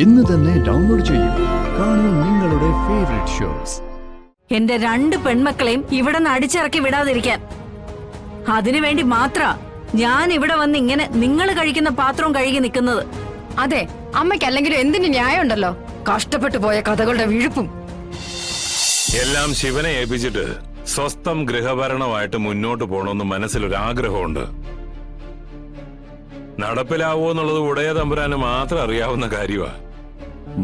ഇന്ന് തന്നെ ഡൗൺലോഡ് ചെയ്യൂ. കാണൂ നിങ്ങളുടെ ഫേവറേറ്റ് ഷോസ്. എന്റെ 2 പെൺമക്കളെയും ഇവിടെ നിന്ന് അടിച്ചിറക്കി വിടാതിരിക്കാൻ. അതിനുവേണ്ടി മാത്ര ഞാൻ ഇവിടെ വന്ന് ഇങ്ങനെ നിങ്ങൾ കഴിക്കുന്ന പാത്രവും കഴുകി നിൽക്കുന്നത്. അതെ, അമ്മയ്ക്ക് അല്ലെങ്കിലും എന്തിന് ന്യായമുണ്ടല്ലോ. കഷ്ടപ്പെട്ടു പോയ കഥകളുടെ വിഴുപ്പും. എല്ലാം ശിവനെ ഏൽപ്പിച്ചിട്ട് സ്വസ്ഥം ഗൃഹഭരണമായിട്ട് മുന്നോട്ട് പോകണമെന്ന് മനസ്സിലൊരാഗ്രഹമുണ്ട്. നടപ്പിലാവോ എന്നുള്ളത് ഉടയ തമ്പുരാന് മാത്രം അറിയാവുന്ന കാര്യമാ.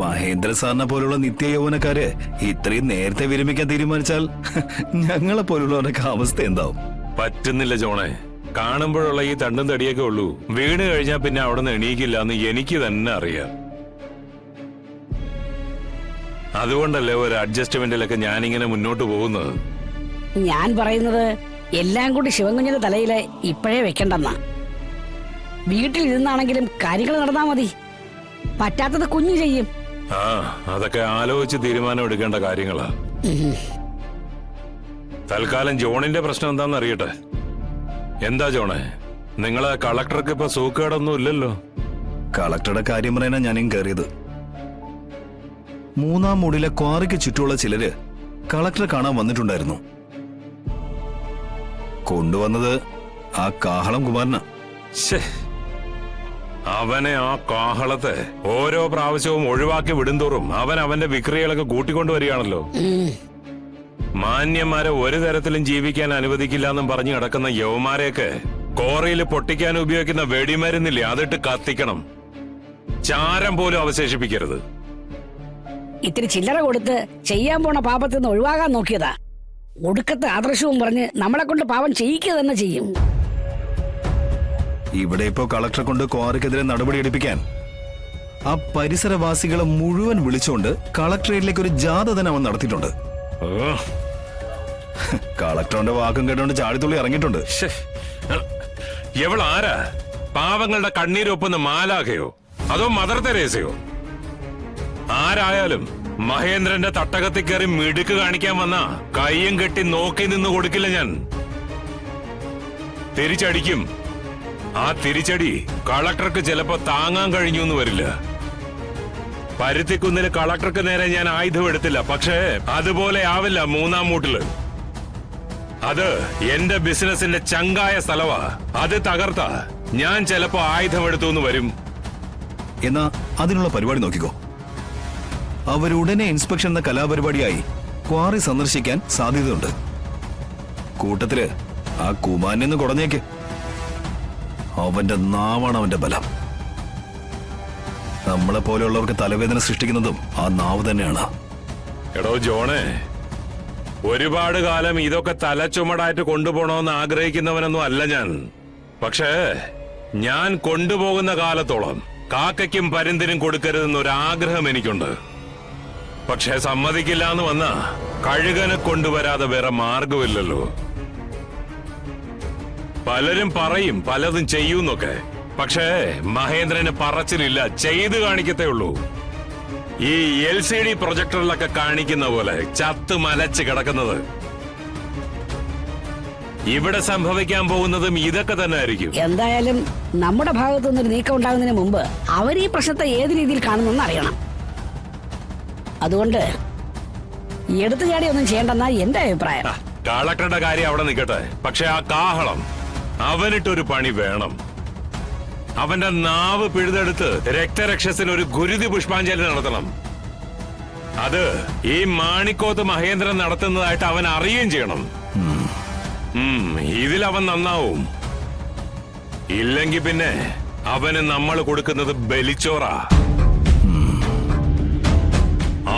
മഹേന്ദ്ര സാറിനെ പോലുള്ള നിത്യ യൗവനക്കാര് ഇത്രയും നേരത്തെ വിരമിക്കാൻ തീരുമാനിച്ചാൽ ഞങ്ങളെ പോലുള്ളവരുടെ അവസ്ഥ എന്താവും? പറ്റുന്നില്ല ജോണെ. കാണുമ്പോഴുള്ള ഈ തണ്ടും തടിയൊക്കെ ഉള്ളൂ. വീണ് കഴിഞ്ഞാൽ പിന്നെ അവിടെ നിന്ന് എണീക്കില്ല എന്ന് എനിക്ക് തന്നെ അറിയാം. അതുകൊണ്ടല്ലേ ഒരു അഡ്ജസ്റ്റ്മെന്റിലൊക്കെ ഞാനിങ്ങനെ മുന്നോട്ട് പോകുന്നത്. ഞാൻ പറയുന്നത് എല്ലാം കൂടി ശിവൻകുഞ്ഞിന്റെ തലയില് ഇപ്പോഴേ വെക്കണ്ടെന്നാ. വീട്ടിൽ ഇരുന്നാണെങ്കിലും കാര്യങ്ങൾ നടന്നാ മതി. പറ്റാത്തത് കുഞ്ഞു ചെയ്യും. ആ, അതൊക്കെ ആലോചിച്ച് തീരുമാനം എടുക്കേണ്ട കാര്യങ്ങളാ. തൽക്കാലം ജോണിന്റെ പ്രശ്നം എന്താന്ന് അറിയട്ടെ. എന്താ ജോണെ, നിങ്ങളെ കളക്ടർക്ക് ഇപ്പൊ സൂക്കേടൊന്നും ഇല്ലല്ലോ? കളക്ടറുടെ കാര്യം പറയാനാ ഞാനും കയറിയത്. 3-ാം മൂടിലെ ക്വാറിക്ക് ചുറ്റുമുള്ള ചിലര് കളക്ടറെ കാണാൻ വന്നിട്ടുണ്ടായിരുന്നു. കൊണ്ടുവന്നത് ആ കാഹളം കുമാരനാ. അവനെ, ആ കാഹളത്തെ ഓരോ പ്രാവശ്യവും ഒഴിവാക്കി വിടുന്തോറും അവൻ അവന്റെ വിക്രികളൊക്കെ കൂട്ടിക്കൊണ്ടുവരികയാണല്ലോ. മാന്യന്മാരെ ഒരു തരത്തിലും ജീവിക്കാൻ അനുവദിക്കില്ല എന്നും പറഞ്ഞു കിടക്കുന്ന യവന്മാരെയൊക്കെ കോറയിൽ പൊട്ടിക്കാൻ ഉപയോഗിക്കുന്ന വെടിമരുന്നില്ലേ, അതിട്ട് കത്തിക്കണം. ചാരം പോലും അവശേഷിപ്പിക്കരുത്. ഇത്തിരി ചില്ലറ കൊടുത്ത് ചെയ്യാൻ പോണ പാപത്തിൽ നിന്ന് ഒഴിവാകാൻ നോക്കിയതാ. ഒടുക്കത്തെ ആദർശവും പറഞ്ഞ് നമ്മളെ കൊണ്ട് പാപം ചെയ്യിക്കുക തന്നെ ചെയ്യും. ഇവിടെ ഇപ്പോ കളക്ടറെ കൊണ്ട് ക്വാറിക്കെതിരെ നടപടി എടുപ്പിക്കാൻ ആ പരിസരവാസികളെ മുഴുവൻ വിളിച്ചുകൊണ്ട് കളക്ടറേറ്റിലേക്ക് ഒരു ജാഥ തന്നെ അവൻ നടത്തിയിട്ടുണ്ട്. കളക്ടറിന്റെ വാക്കും കേട്ടോണ്ട് ചാടിത്തുള്ളി ഇറങ്ങിയിട്ടുണ്ട്. എവളാരാ? പാവങ്ങളുടെ കണ്ണീരൊപ്പുന്ന മാലാഖയോ അതോ മദർ തെരേസയോ? ആരായാലും മഹേന്ദ്രന്റെ തട്ടകത്തിൽ കയറി മിടുക്ക് കാണിക്കാൻ വന്ന കയ്യും കെട്ടി നോക്കി നിന്ന് കൊടുക്കില്ല ഞാൻ. തിരിച്ചടിക്കും. ആ തിരിച്ചടി കളക്ടർക്ക് ചിലപ്പോ താങ്ങാൻ കഴിഞ്ഞു എന്ന് വരില്ല. പരുത്തിക്കുന്നില് കളക്ടർക്ക് നേരെ ഞാൻ ആയുധം എടുത്തില്ല. പക്ഷേ അതുപോലെ ആവില്ല 3-ാം മൂട്ടില്. അത് എന്റെ ബിസിനസിന്റെ ചങ്കായ സ്ഥലവാ. അത് തകർത്ത ഞാൻ ചിലപ്പോ ആയുധം എടുത്തു എന്ന് വരും. എന്നാ അതിനുള്ള പരിപാടി നോക്കിക്കോ. അവരുടനെ ഇൻസ്പെക്ഷൻ എന്ന കലാപരിപാടിയായി ക്വാറി സന്ദർശിക്കാൻ സാധ്യതയുണ്ട്. കൂട്ടത്തില് ആ കുമാരനെന്ന് കുടഞ്ഞേക്ക്. അവന്റെ നാവാണ് അവന്റെ ബലം. നമ്മളെ പോലെയുള്ളവർക്ക് തലവേദന സൃഷ്ടിക്കുന്നതും ആ നാവ് തന്നെയാണ്. എടോ ജോണേ, ഒരുപാട് കാലം ഇതൊക്കെ തലച്ചുമടായിട്ട് കൊണ്ടുപോകണമെന്ന് ആഗ്രഹിക്കുന്നവനൊന്നും അല്ല ഞാൻ. പക്ഷേ ഞാൻ കൊണ്ടുപോകുന്ന കാലത്തോളം കാക്കയ്ക്കും പരുന്തിനും കൊടുക്കരുതെന്നൊരാഗ്രഹം എനിക്കുണ്ട്. പക്ഷെ സമ്മതിക്കില്ല എന്ന് വന്ന കഴുകനെ കൊണ്ടുവരാതെ വേറെ മാർഗമില്ലല്ലോ. പലരും പറയും പലതും ചെയ്യൂന്നൊക്കെ. പക്ഷേ മഹേന്ദ്രന് പറച്ചിലില്ല, ചെയ്തു കാണിക്കത്തേ ഉള്ളൂ. ഈ LCD പ്രൊജക്ടറിലൊക്കെ കാണിക്കുന്ന പോലെ ചത്ത് മലച്ച് കിടക്കുന്നത്. ഇവിടെ സംഭവിക്കാൻ പോകുന്നതും ഇതൊക്കെ തന്നെ ആയിരിക്കും. എന്തായാലും നമ്മുടെ ഭാഗത്തുനിന്നൊരു നീക്കം ഉണ്ടാകുന്നതിന് മുമ്പ് അവർ ഈ പ്രശ്നത്തെ ഏത് രീതിയിൽ കാണുന്നെന്ന് അറിയണം. അതുകൊണ്ട് എടുത്തു ചാടി ഒന്നും ചെയ്യണ്ടെന്നാ എന്റെ അഭിപ്രായം. കളക്ടറുടെ കാര്യം അവിടെ നിൽക്കട്ടെ. പക്ഷെ ആ കാഹളം അവനിട്ടൊരു പണി വേണം. അവന്റെ നാവ് പിഴുതെടുത്ത് രക്തരക്ഷസിന് ഒരു ഗുരുതി പുഷ്പാഞ്ജലി നടത്തണം. അത് ഈ മാണിക്കോത്ത് മഹേന്ദ്രൻ നടത്തുന്നതായിട്ട് അവൻ അറിയുകയും ചെയ്യണം. ഇതിലവൻ നന്നാവും. ഇല്ലെങ്കിൽ പിന്നെ അവന് നമ്മൾ കൊടുക്കുന്നത് ബലിച്ചോറാ.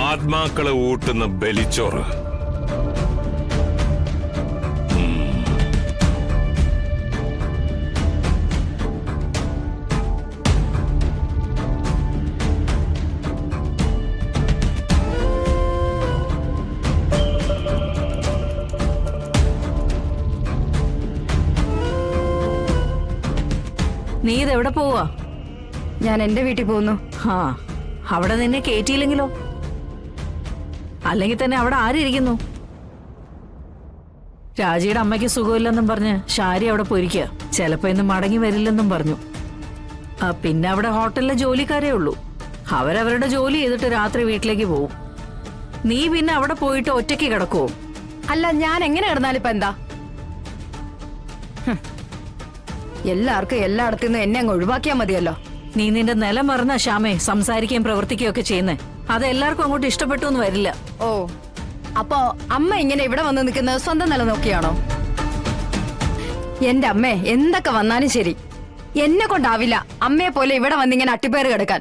ആത്മാക്കളെ ഊട്ടുന്ന ബലിച്ചോറ്. നീ ഇതെവിടെ പോവാ? ഞാൻ എന്റെ വീട്ടിൽ പോകുന്നു. ആ, അവിടെ നിന്നെ കേറ്റിയില്ലെങ്കിലോ? അല്ലെങ്കിൽ തന്നെ അവിടെ ആരിയ്ക്കുന്നു? രാജിയുടെ അമ്മയ്ക്ക് സുഖമില്ലെന്നും പറഞ്ഞ് ഷാരി അവിടെ പോയിരിക്കുക. ചിലപ്പോ ഇന്ന് മടങ്ങി വരില്ലെന്നും പറഞ്ഞു. പിന്നെ അവിടെ ഹോട്ടലിലെ ജോലിക്കാരേ ഉള്ളൂ. അവരവരുടെ ജോലി ചെയ്തിട്ട് രാത്രി വീട്ടിലേക്ക് പോവും. നീ പിന്നെ അവിടെ പോയിട്ട് ഒറ്റയ്ക്ക് കിടക്കുവോ? അല്ല, ഞാൻ എങ്ങനെ കിടന്നാലും ഇപ്പൊ എന്താ? എല്ലാവർക്കും എല്ലായിടത്തു നിന്നും എന്നെ അങ്ങ് ഒഴിവാക്കിയാ മതിയല്ലോ. നീ നിന്റെ നിലം മറന്ന ശ്യാമേ സംസാരിക്കുകയും പ്രവർത്തിക്കുകയും ഒക്കെ ചെയ്യുന്നേ. അത് എല്ലാവർക്കും അങ്ങോട്ട് ഇഷ്ടപ്പെട്ടു എന്ന് വരില്ല. ഓ, അപ്പോ അമ്മ ഇങ്ങനെ ഇവിടെ വന്ന് നിൽക്കുന്നത് സ്വന്തം നില നോക്കിയാണോ? എന്റെ അമ്മേ, എന്തൊക്കെ വന്നാലും ശരി, എന്നെ കൊണ്ടാവില്ല അമ്മയെ പോലെ ഇവിടെ വന്നിങ്ങനെ അട്ടിപ്പേറ് കിടക്കാൻ.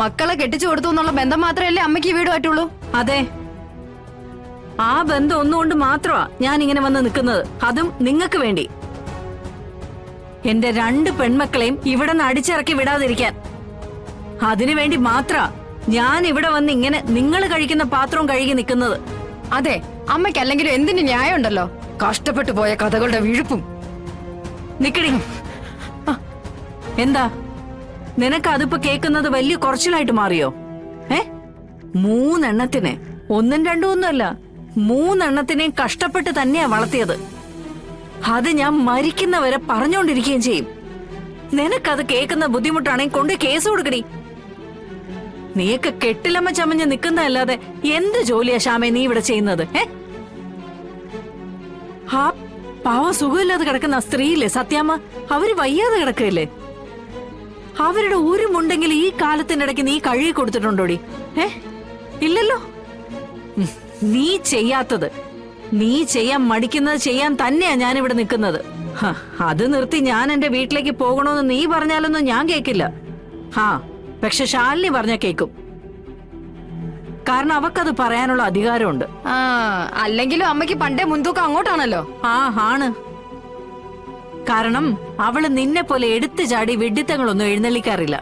മക്കളെ കെട്ടിച്ചു കൊടുത്തു എന്നുള്ള ബന്ധം മാത്രമല്ലേ അമ്മയ്ക്ക് ഈ വീട് പറ്റുള്ളൂ? അതെ, ആ ബന്ധം ഒന്നുകൊണ്ട് മാത്രമാ ഞാൻ ഇങ്ങനെ വന്ന് നിൽക്കുന്നത്. അതും നിങ്ങൾക്ക് വേണ്ടി. എന്റെ 2 പെൺമക്കളെയും ഇവിടെ നിന്ന് അടിച്ചിറക്കി വിടാതിരിക്കാൻ. അതിനുവേണ്ടി മാത്രാ ഞാൻ ഇവിടെ വന്ന് ഇങ്ങനെ നിങ്ങൾ കഴിക്കുന്ന പാത്രവും കഴുകി നിൽക്കുന്നത്. അതെ, അമ്മയ്ക്ക് അല്ലെങ്കിലും എന്തിന് ന്യായം ഉണ്ടല്ലോ. കഷ്ടപ്പെട്ടു പോയ കഥകളുടെ വിഴുപ്പും. നിക്കടി. എന്താ നിനക്ക് അതിപ്പോ കേൾക്കുന്നത് വലിയ കുറച്ചിലായിട്ട് മാറിയോ? 3 എണ്ണത്തിന്, 1ഉം 2ഉം ഒന്നുമല്ല, 3 എണ്ണത്തിനെയും കഷ്ടപ്പെട്ട് തന്നെയാ വളർത്തിയത്. അത് ഞാൻ മരിക്കുന്നവരെ പറഞ്ഞുകൊണ്ടിരിക്കുകയും ചെയ്യും. നിനക്കത് കേൾക്കുന്ന ബുദ്ധിമുട്ടാണെങ്കിൽ കൊണ്ട് കേസ് കൊടുക്കടി. നീയൊക്കെ കെട്ടിലമ്മ ചമഞ്ഞ് നിൽക്കുന്നതല്ലാതെ എന്ത് ജോലിയാ ശ്യാമേ നീ ഇവിടെ ചെയ്യുന്നത്? ആ പാവം സുഖമില്ലാതെ കിടക്കുന്ന സ്ത്രീയില്ലേ സത്യാമ്മ, അവര് വയ്യാതെ കിടക്കില്ലേ? അവരുടെ ഉരുമുണ്ടെങ്കിൽ ഈ കാലത്തിനിടയ്ക്ക് നീ കഴുകി കൊടുത്തിട്ടുണ്ടോടി? ഇല്ലല്ലോ. നീ ചെയ്യാത്തത്, നീ ചെയ്യാൻ മടിക്കുന്നത് ചെയ്യാൻ തന്നെയാ ഞാനിവിടെ നിൽക്കുന്നത്. അത് നിർത്തി ഞാൻ എന്റെ വീട്ടിലേക്ക് പോകണമെന്ന് നീ പറഞ്ഞാലൊന്നും ഞാൻ കേൾക്കില്ല. പക്ഷെ ശാലിനി പറഞ്ഞാ കേൾക്കും. കാരണം അവക്കത് പറയാനുള്ള അധികാരമുണ്ട്. അല്ലെങ്കിലും അമ്മയ്ക്ക് പണ്ടേ മുൻതൂക്കം അങ്ങോട്ടാണല്ലോ. ആണ്. കാരണം അവള് നിന്നെ പോലെ എടുത്തു ചാടി വിഡ്ഢിത്തങ്ങളൊന്നും എഴുന്നള്ളിക്കാറില്ല.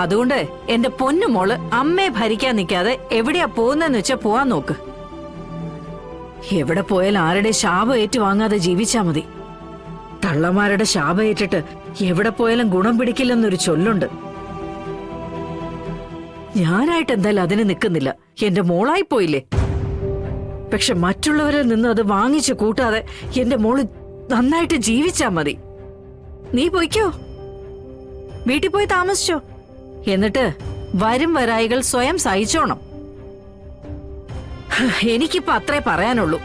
അതുകൊണ്ട് എന്റെ പൊന്നുമോള് അമ്മയെ ഭരിക്കാൻ നിൽക്കാതെ എവിടെയാ പോകുന്നതെന്ന് വെച്ചാ പോവാൻ നോക്ക്. എവിടെ പോയാൽ ആരുടെ ശാപം ഏറ്റുവാങ്ങാതെ ജീവിച്ചാ മതി. തള്ളമാരുടെ ശാപം ഏറ്റിട്ട് എവിടെ പോയാലും ഗുണം പിടിക്കില്ലെന്നൊരു ചൊല്ലുണ്ട്. ഞാനായിട്ട് എന്തായാലും അതിന് നിൽക്കുന്നില്ല. എന്റെ മോളായി പോയില്ലേ. പക്ഷെ മറ്റുള്ളവരിൽ നിന്ന് അത് വാങ്ങിച്ചു കൂട്ടാതെ എന്റെ മോള് നന്നായിട്ട് ജീവിച്ചാ മതി. നീ പോയിക്കോ, വീട്ടിൽ പോയി താമസിച്ചോ. എന്നിട്ട് വരും വരായികൾ സ്വയം സഹിച്ചോണം. എനിക്കിപ്പോ അത്രേ പറയാനുള്ളൂ.